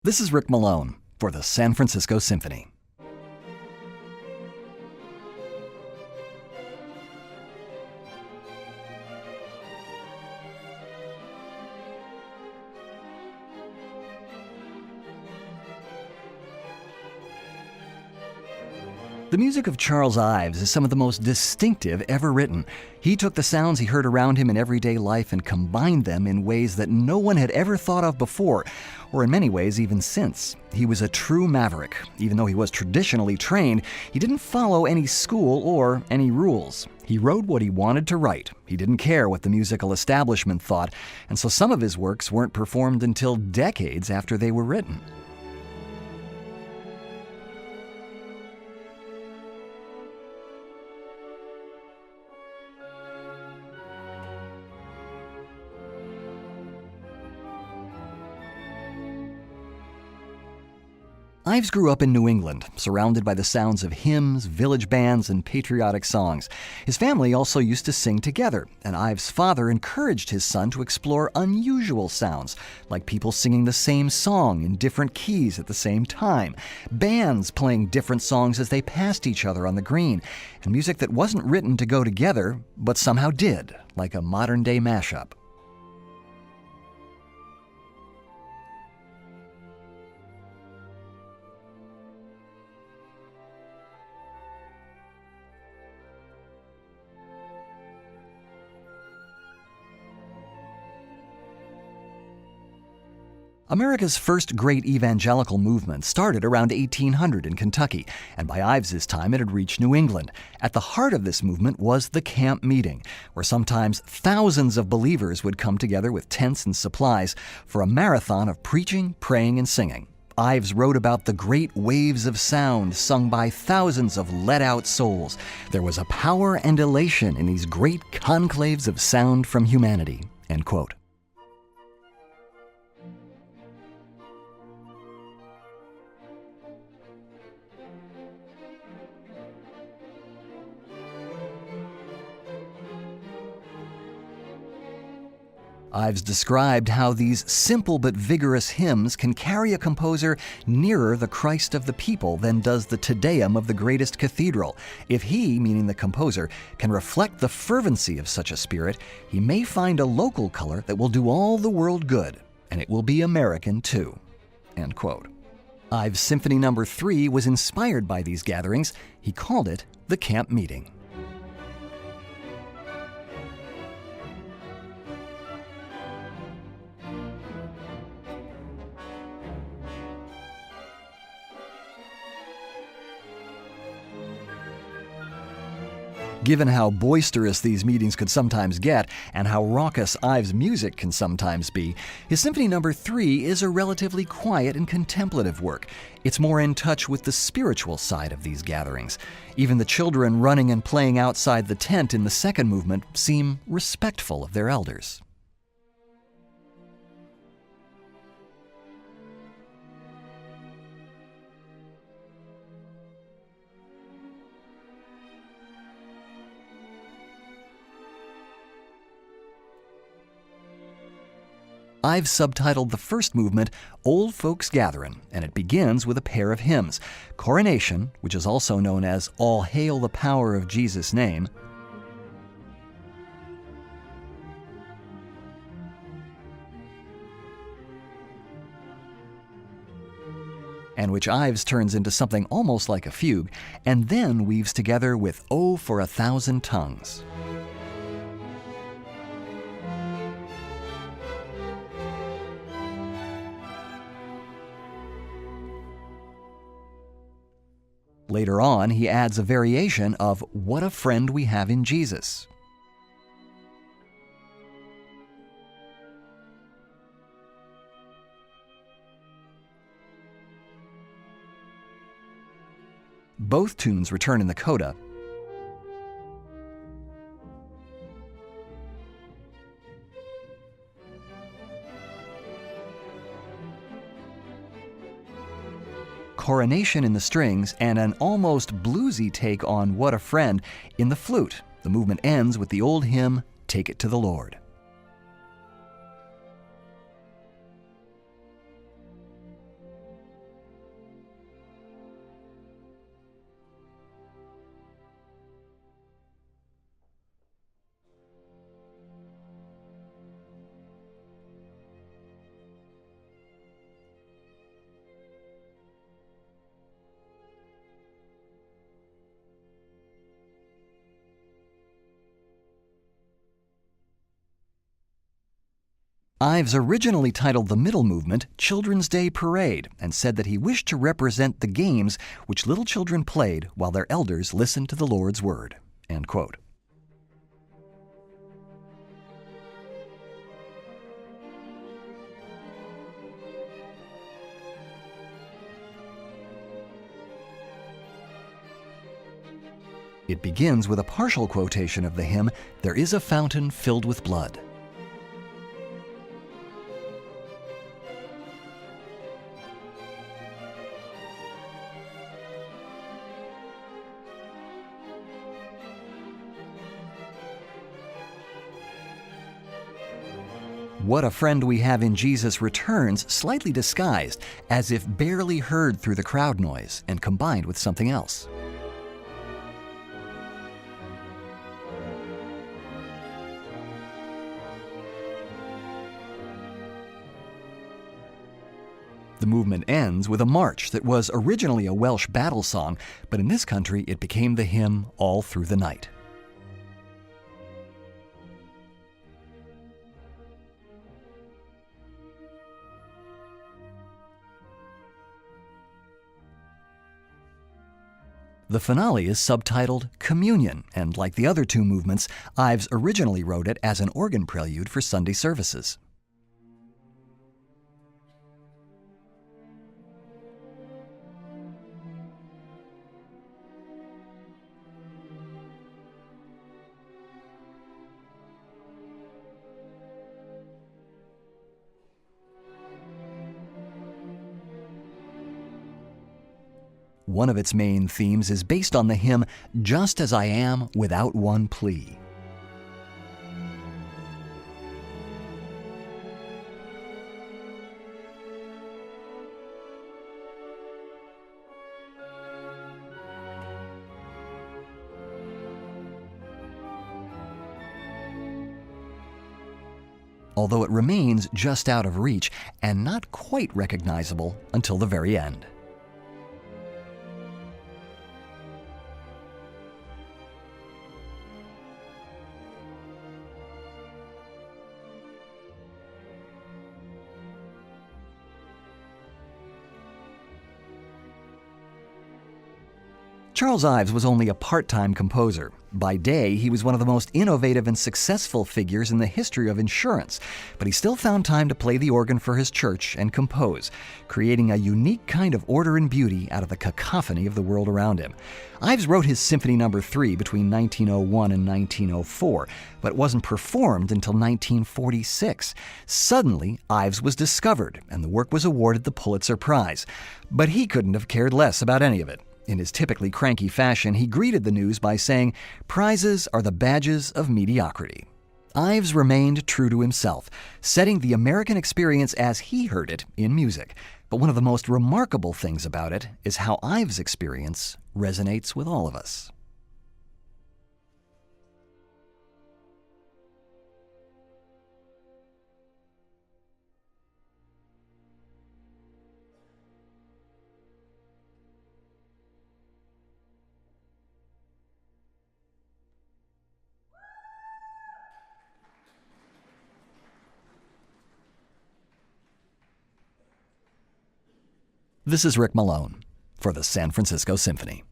This is Rick Malone for the San Francisco Symphony. The music of Charles Ives is some of the most distinctive ever written. He took the sounds he heard around him in everyday life and combined them in ways that no one had ever thought of before, or in many ways even since. He was a true maverick. Even though he was traditionally trained, he didn't follow any school or any rules. He wrote what he wanted to write. He didn't care what the musical establishment thought, and so some of his works weren't performed until decades after they were written. Ives grew up in New England, surrounded by the sounds of hymns, village bands, and patriotic songs. His family also used to sing together, and Ives' father encouraged his son to explore unusual sounds, like people singing the same song in different keys at the same time, bands playing different songs as they passed each other on the green, and music that wasn't written to go together, but somehow did, like a modern-day mashup. America's first great evangelical movement started around 1800 in Kentucky, and by Ives' time it had reached New England. At the heart of this movement was the camp meeting, where sometimes thousands of believers would come together with tents and supplies for a marathon of preaching, praying, and singing. Ives wrote about the great waves of sound sung by thousands of let-out souls. There was a power and elation in these great conclaves of sound from humanity, end quote. Ives described how these simple but vigorous hymns can carry a composer nearer the Christ of the people than does the Te Deum of the greatest cathedral. If he, meaning the composer, can reflect the fervency of such a spirit, he may find a local color that will do all the world good, and it will be American too. End quote. Ives Symphony No. 3 was inspired by these gatherings. He called it the camp meeting. Given how boisterous these meetings could sometimes get, and how raucous Ives' music can sometimes be, his Symphony No. 3 is a relatively quiet and contemplative work. It's more in touch with the spiritual side of these gatherings. Even the children running and playing outside the tent in the second movement seem respectful of their elders. Ives subtitled the first movement Old Folks Gatherin', and it begins with a pair of hymns, Coronation, which is also known as All Hail the Power of Jesus' Name, and which Ives turns into something almost like a fugue, and then weaves together with Oh for a Thousand Tongues. Later on, he adds a variation of What a Friend We Have in Jesus. Both tunes return in the coda, Coronation in the strings, and an almost bluesy take on What a Friend in the flute. The movement ends with the old hymn, Take It to the Lord. Ives originally titled the middle movement Children's Day Parade and said that he wished to represent the games which little children played while their elders listened to the Lord's word. End quote. It begins with a partial quotation of the hymn, "There is a fountain filled with blood." "What a Friend We Have in Jesus" returns, slightly disguised, as if barely heard through the crowd noise and combined with something else. The movement ends with a march that was originally a Welsh battle song, but in this country it became the hymn All Through the Night. The finale is subtitled Communion, and like the other two movements, Ives originally wrote it as an organ prelude for Sunday services. One of its main themes is based on the hymn "Just as I Am Without One Plea." Although it remains just out of reach and not quite recognizable until the very end. Charles Ives was only a part-time composer. By day, he was one of the most innovative and successful figures in the history of insurance, but he still found time to play the organ for his church and compose, creating a unique kind of order and beauty out of the cacophony of the world around him. Ives wrote his Symphony No. 3 between 1901 and 1904, but it wasn't performed until 1946. Suddenly, Ives was discovered, and the work was awarded the Pulitzer Prize. But he couldn't have cared less about any of it. In his typically cranky fashion, he greeted the news by saying, "Prizes are the badges of mediocrity." Ives remained true to himself, setting the American experience as he heard it in music. But one of the most remarkable things about it is how Ives' experience resonates with all of us. This is Rick Malone for the San Francisco Symphony.